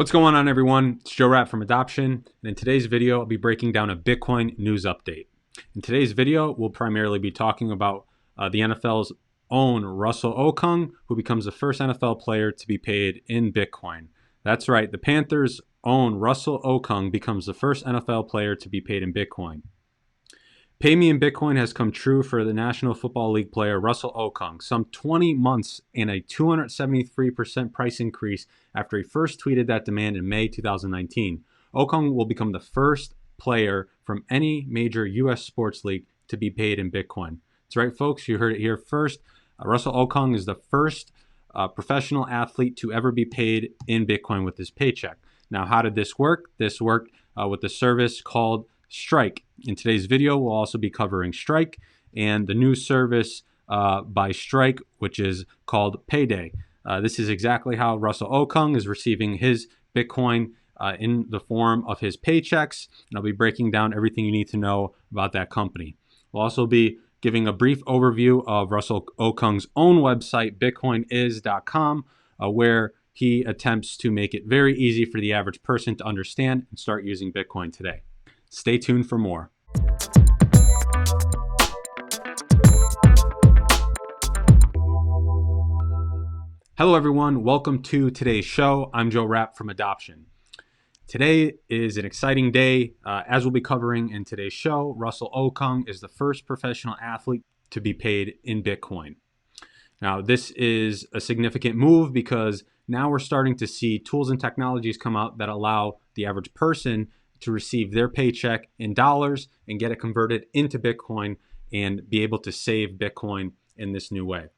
What's going on, everyone? It's Joe Rapp from Adoption, and in today's video, I'll be breaking down a Bitcoin news update. In today's video, we'll primarily be talking about the NFL's own Russell Okung, who becomes the first NFL player to be paid in Bitcoin. That's right, the Panthers' own Russell Okung becomes the first NFL player to be paid in Bitcoin. Pay me in Bitcoin has come true for the National Football League player Russell Okung, some 20 months and a 273% price increase after he first tweeted that demand in May 2019. Okung will become the first player from any major U.S. sports league to be paid in Bitcoin. That's right, folks, you heard it here first. Russell Okung is the first professional athlete to ever be paid in Bitcoin with his paycheck. Now, how did this work? This worked with the service called Strike. In today's video, we'll also be covering Strike and the new service by Strike, which is called Payday. This is exactly how Russell Okung is receiving his Bitcoin in the form of his paychecks, and I'll be breaking down everything you need to know about that company. We'll also be giving a brief overview of Russell Okung's own website, bitcoinis.com, where he attempts to make it very easy for the average person to understand and start using Bitcoin today. Stay tuned for more. Hello, everyone. Welcome to today's show. I'm Joe Rapp from Adoption. Today is an exciting day. As we'll be covering in today's show, Russell Okung is the first professional athlete to be paid in Bitcoin. Now, this is a significant move because now we're starting to see tools and technologies come out that allow the average person to receive their paycheck in dollars and get it converted into Bitcoin and be able to save Bitcoin in this new way.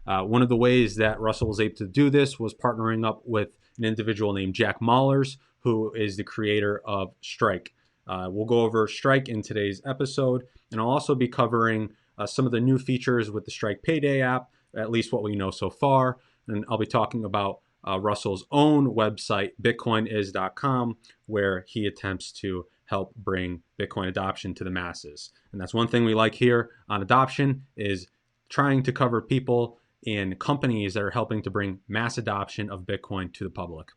One of the ways that Russell was able to do this was partnering up with an individual named Jack Mallers, who is the creator of Strike. We'll go over Strike in today's episode, and I'll also be covering some of the new features with the Strike Payday app, at least what we know so far, and I'll be talking about Russell's own website, bitcoinis.com, where he attempts to help bring Bitcoin adoption to the masses. And that's one thing we like here on Adoption, is trying to cover people and companies that are helping to bring mass adoption of Bitcoin to the public.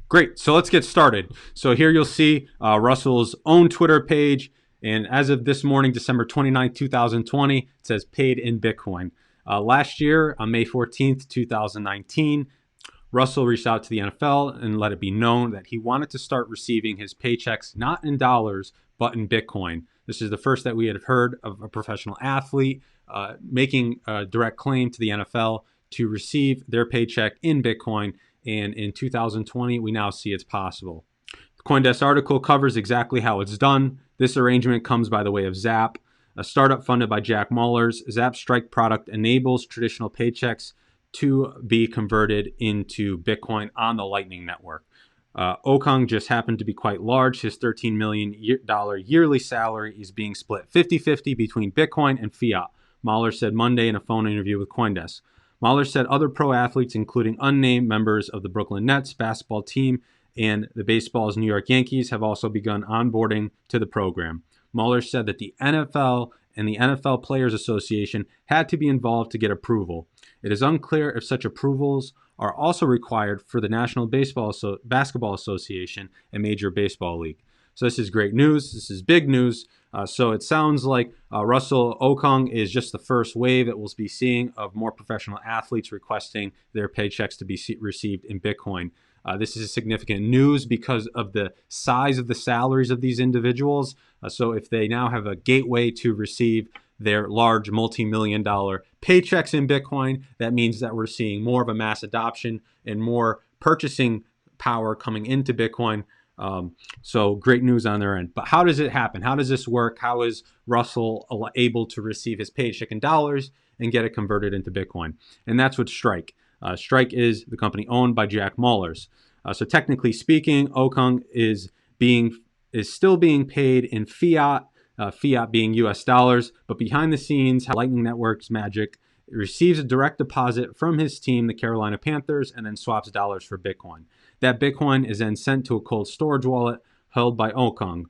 Great, so let's get started. So here you'll see Russell's own Twitter page, and as of this morning, December 29, 2020, it says paid in Bitcoin. Last year, on May 14th, 2019, Russell reached out to the NFL and let it be known that he wanted to start receiving his paychecks not in dollars, but in Bitcoin. This is the first that we had heard of a professional athlete making a direct claim to the NFL to receive their paycheck in Bitcoin. And in 2020, we now see it's possible. The CoinDesk article covers exactly how it's done. This arrangement comes by the way of Zap, a startup funded by Jack Mallers. Zap's Strike product enables traditional paychecks to be converted into Bitcoin on the Lightning Network. Okung just happened to be quite large. His $13 million yearly salary is being split 50-50 between Bitcoin and fiat, Mallers said Monday in a phone interview with CoinDesk. Mallers said other pro athletes, including unnamed members of the Brooklyn Nets basketball team and the baseball's New York Yankees, have also begun onboarding to the program. Mallers said that the NFL and the NFL Players Association had to be involved to get approval. It is unclear if such approvals are also required for the National Basketball Association and Major Baseball League. So this is great news. This is big news. So it sounds like Russell Okung is just the first wave that we'll be seeing of more professional athletes requesting their paychecks to be received in Bitcoin. This is significant news because of the size of the salaries of these individuals. So if they now have a gateway to receive their large multi-million-dollar paychecks in Bitcoin, that means that we're seeing more of a mass adoption and more purchasing power coming into Bitcoin. So great news on their end. But how does it happen? How does this work? How is Russell able to receive his paycheck in dollars and get it converted into Bitcoin? And that's what Strike. Strike is the company owned by Jack Mallers. So technically speaking, Okung is still being paid in fiat, fiat being US dollars, but behind the scenes, Lightning Network's magic receives a direct deposit from his team, the Carolina Panthers, and then swaps dollars for Bitcoin. That Bitcoin is then sent to a cold storage wallet held by Okung.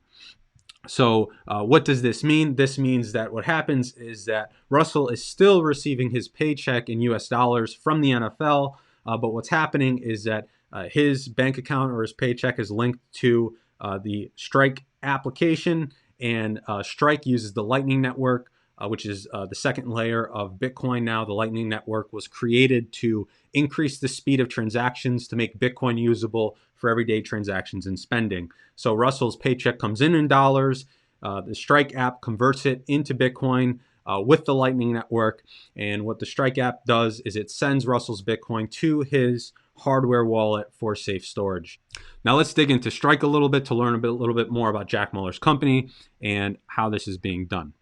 So what does this mean? This means that what happens is that Russell is still receiving his paycheck in US dollars from the NFL, but what's happening is that his bank account or his paycheck is linked to the Strike application, and Strike uses the Lightning Network, which is the second layer of Bitcoin now. The Lightning Network was created to increase the speed of transactions to make Bitcoin usable for everyday transactions and spending. So Russell's paycheck comes in dollars. The Strike app converts it into Bitcoin with the Lightning Network. And what the Strike app does is it sends Russell's Bitcoin to his hardware wallet for safe storage. Now let's dig into Strike a little bit to learn a little bit more about Jack Muller's company and how this is being done.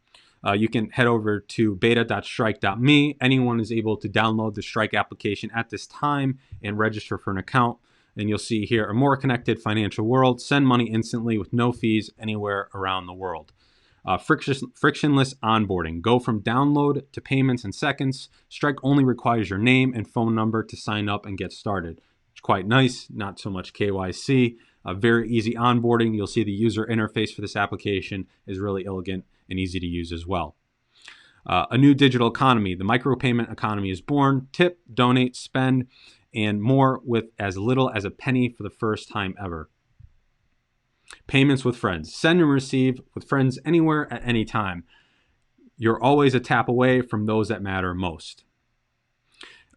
You can head over to beta.strike.me. Anyone is able to download the Strike application at this time and register for an account. And you'll see here, a more connected financial world. Send money instantly with no fees anywhere around the world. Frictionless onboarding. Go from download to payments in seconds. Strike only requires your name and phone number to sign up and get started. It's quite nice, not so much KYC. Very easy onboarding. You'll see the user interface for this application is really elegant and easy to use as well. A new digital economy. The micropayment economy is born. Tip, donate, spend, and more with as little as a penny for the first time ever. Payments with friends. Send and receive with friends anywhere at any time. You're always a tap away from those that matter most.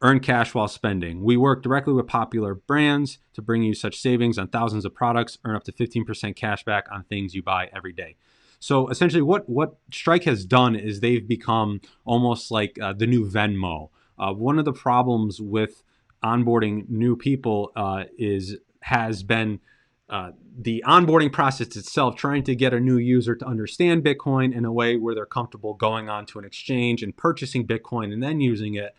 Earn cash while spending. We work directly with popular brands to bring you such savings on thousands of products. Earn up to 15% cash back on things you buy every day. So essentially what Strike has done is they've become almost like the new Venmo. One of the problems with onboarding new people has been the onboarding process itself, trying to get a new user to understand Bitcoin in a way where they're comfortable going on to an exchange and purchasing Bitcoin and then using it.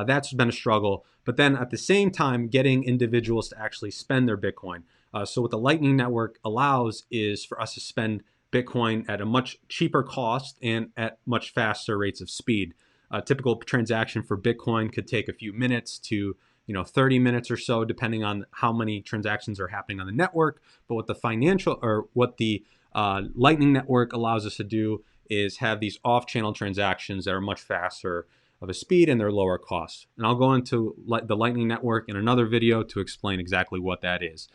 That's been a struggle. But then at the same time, getting individuals to actually spend their Bitcoin. So what the Lightning Network allows is for us to spend Bitcoin at a much cheaper cost and at much faster rates of speed. A typical transaction for Bitcoin could take a few minutes to 30 minutes or so, depending on how many transactions are happening on the network. But what the Lightning Network allows us to do is have these off-channel transactions that are much faster of a speed and they're lower cost. And I'll go into the Lightning Network in another video to explain exactly what that is.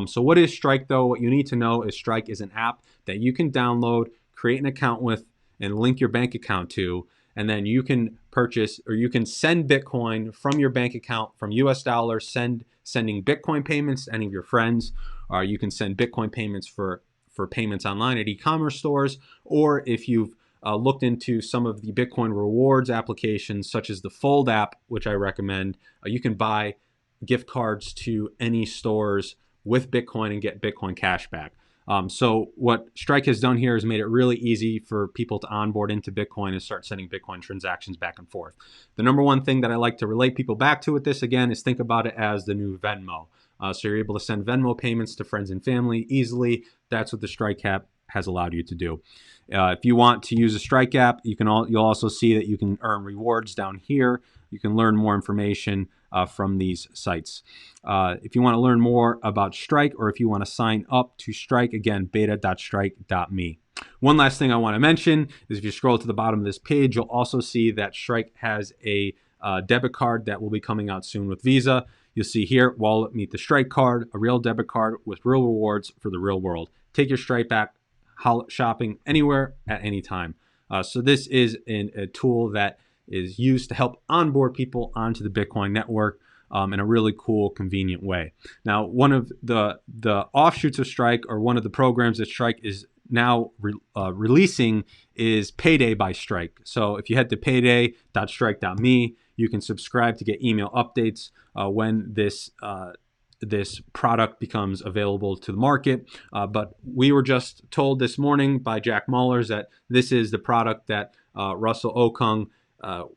So what is Strike though? What you need to know is Strike is an app that you can download, create an account with, and link your bank account to. And then you can purchase or you can send Bitcoin from your bank account from US dollars, sending Bitcoin payments to any of your friends, or you can send Bitcoin payments for payments online at e-commerce stores, or if you've looked into some of the Bitcoin rewards applications, such as the Fold app, which I recommend, you can buy gift cards to any stores with Bitcoin and get Bitcoin cash back. So what Strike has done here is made it really easy for people to onboard into Bitcoin and start sending Bitcoin transactions back and forth. The number one thing that I like to relate people back to with this, again, is think about it as the new Venmo. So you're able to send Venmo payments to friends and family easily. That's what the Strike app has allowed you to do. If you want to use a Strike app, you'll also see that you can earn rewards down here. You can learn more information from these sites. If you want to learn more about Strike, or if you want to sign up to Strike, again, beta.strike.me. One last thing I want to mention is if you scroll to the bottom of this page, you'll also see that Strike has a debit card that will be coming out soon with Visa. You'll see here, Wallet Meet the Strike card, a real debit card with real rewards for the real world. Take your Strike back shopping anywhere at any time. So this is a tool that is used to help onboard people onto the Bitcoin network in a really cool, convenient way. Now, one of the offshoots of Strike, or one of the programs that Strike is now releasing, is Payday by Strike. So if you head to payday.strike.me, you can subscribe to get email updates when this product becomes available to the market. But we were just told this morning by Jack Mullers that this is the product that Russell Okung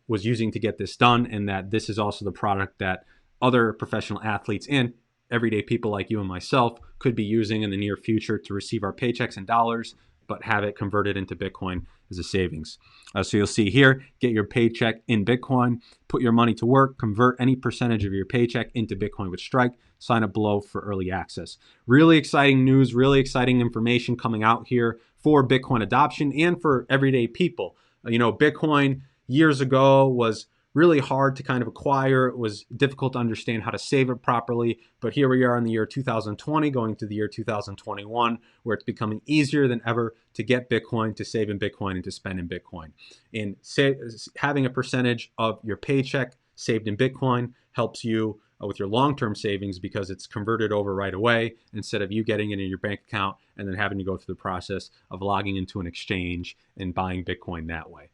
was using to get this done, and that this is also the product that other professional athletes and everyday people like you and myself could be using in the near future to receive our paychecks in dollars, but have it converted into Bitcoin as a savings. So you'll see here, get your paycheck in Bitcoin, put your money to work, convert any percentage of your paycheck into Bitcoin with Strike. Sign up below for early access. Really exciting news, really exciting information coming out here for Bitcoin adoption and for everyday people. Bitcoin years ago was really hard to kind of acquire. It was difficult to understand how to save it properly. But here we are in the year 2020, going to the year 2021, where it's becoming easier than ever to get Bitcoin, to save in Bitcoin, and to spend in Bitcoin. And having a percentage of your paycheck saved in Bitcoin helps you with your long-term savings, because it's converted over right away instead of you getting it in your bank account and then having to go through the process of logging into an exchange and buying Bitcoin that way.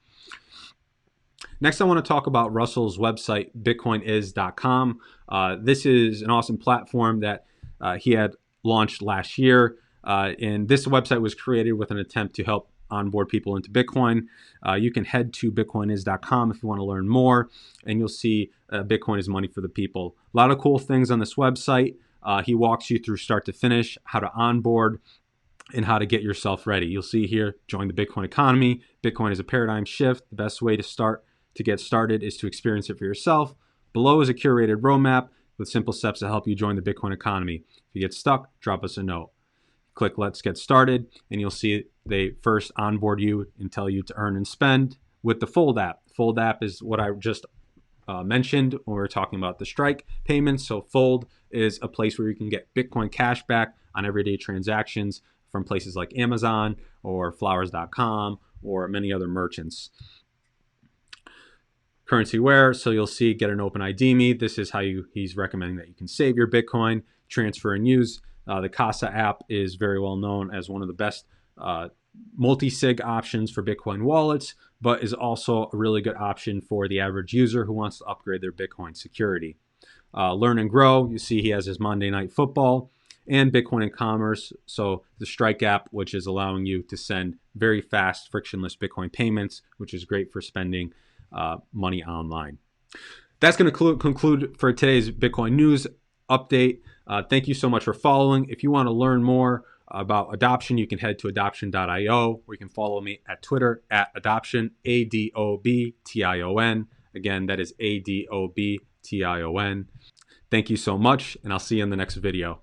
Next, I want to talk about Russell's website, bitcoinis.com. This is an awesome platform that he had launched last year. And this website was created with an attempt to help onboard people into Bitcoin. You can head to bitcoinis.com if you want to learn more, and you'll see Bitcoin is money for the people. A lot of cool things on this website. He walks you through start to finish, how to onboard, and how to get yourself ready. You'll see here, join the Bitcoin economy. Bitcoin is a paradigm shift. The best way to get started is to experience it for yourself. Below is a curated roadmap with simple steps to help you join the Bitcoin economy. If you get stuck, drop us a note. Click Let's Get Started, and you'll see they first onboard you and tell you to earn and spend with the Fold app. Fold app is what I just mentioned when we were talking about the strike payments. So Fold is a place where you can get Bitcoin cash back on everyday transactions from places like Amazon or flowers.com or many other merchants. Currencyware, so you'll see get an open ID me. This is how he's recommending that you can save your Bitcoin, transfer and use. The Casa app is very well known as one of the best multi-sig options for Bitcoin wallets, but is also a really good option for the average user who wants to upgrade their Bitcoin security. Learn and grow, you see he has his Monday Night Football and Bitcoin and Commerce. So the Strike app, which is allowing you to send very fast, frictionless Bitcoin payments, which is great for spending money online. That's going to conclude for today's Bitcoin news update. Thank you so much for following. If you want to learn more about adoption, you can head to adoption.io, or you can follow me at Twitter at adoption, ADOBTION. Again, that is ADOBTION. Thank you so much, and I'll see you in the next video.